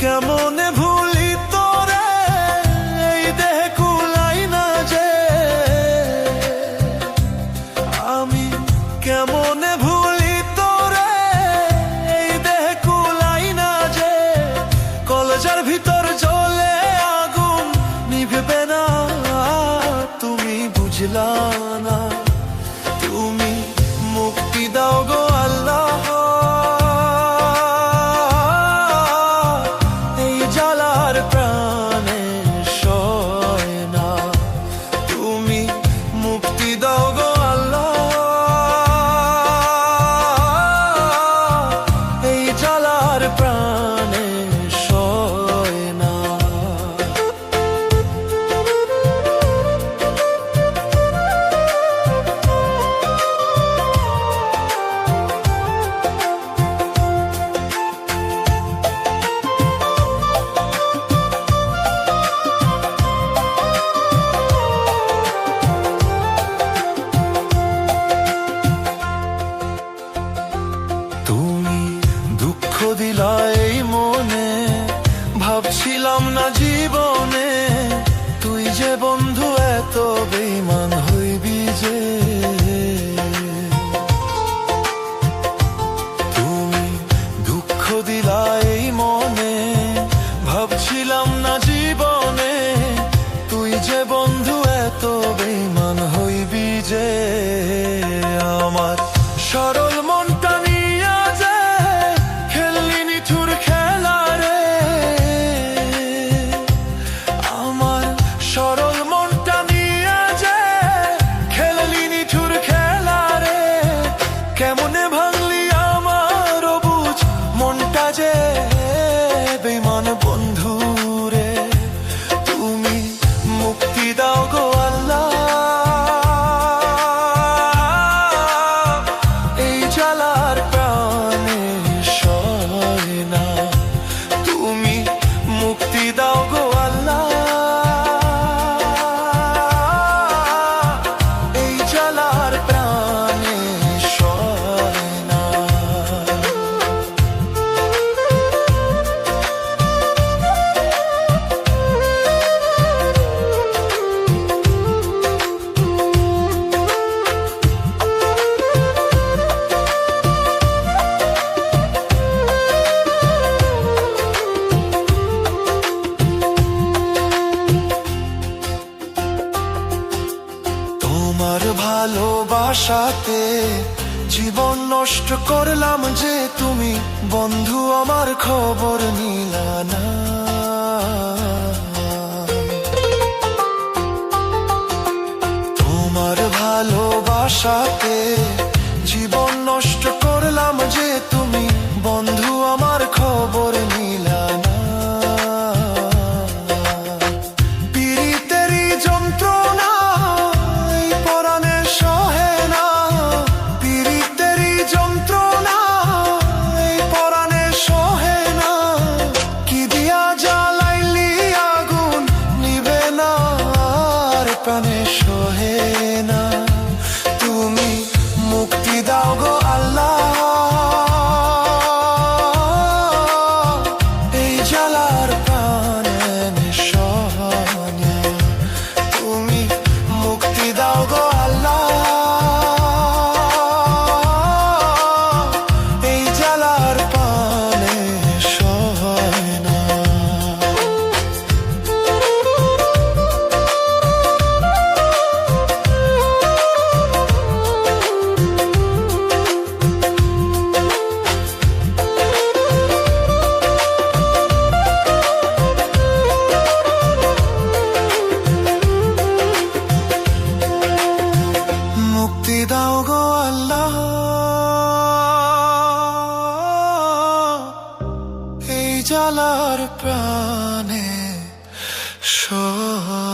কেমনে ভুলি তোরে, এই দেহ কুলাই না যে। আমি কেমনে ভুলি তোরে, এই দেহ কুলাই না যে। কলেজার ভিতর জ্বলে আগুন নিভবে না, তুমি বুঝলা না। তুমি মুক্তি দাও গো আল্লাহ, প্রাণে সয় না। তুমি মুক্তি দাও গো আল্লাহ, এই জ্বালার প্রাণে সয় না। দিলা এই মনে, ভাবছিলাম না জীবনে তুই যে বন্ধু এত বেঈমান হইবি যে। তুমি দুঃখ দিলা এই মনে, ভাবছিলাম না জীবনে তুই যে বন্ধু এত বেঈমান হইবি যে। আমার সরল মনটা নিয়া যে সরল মনটা নিয়ে যে খেললি নিঠুর খেলা রে। কেমনে ভাঙলি আমার বুঝ মনটা যে বেঈমান বন্ধু রে। তুমি মুক্তি দাও গো আল্লাহ, এই জ্বালার প্রাণে সয় না। তুমি মুক্তি দাও গো আল্লাহ, তোমার ভালোবাসাতে জীবন নষ্ট করলাম যে। তুমি বন্ধু আমার খবর নিলা না। তোমার ভালোবাসাতে জীবন নষ্ট করলাম যে। তুমি বন্ধু আমার খবর নিলা না। প্রাণে সহে না। তুমি জ্বালার প্রাণে সব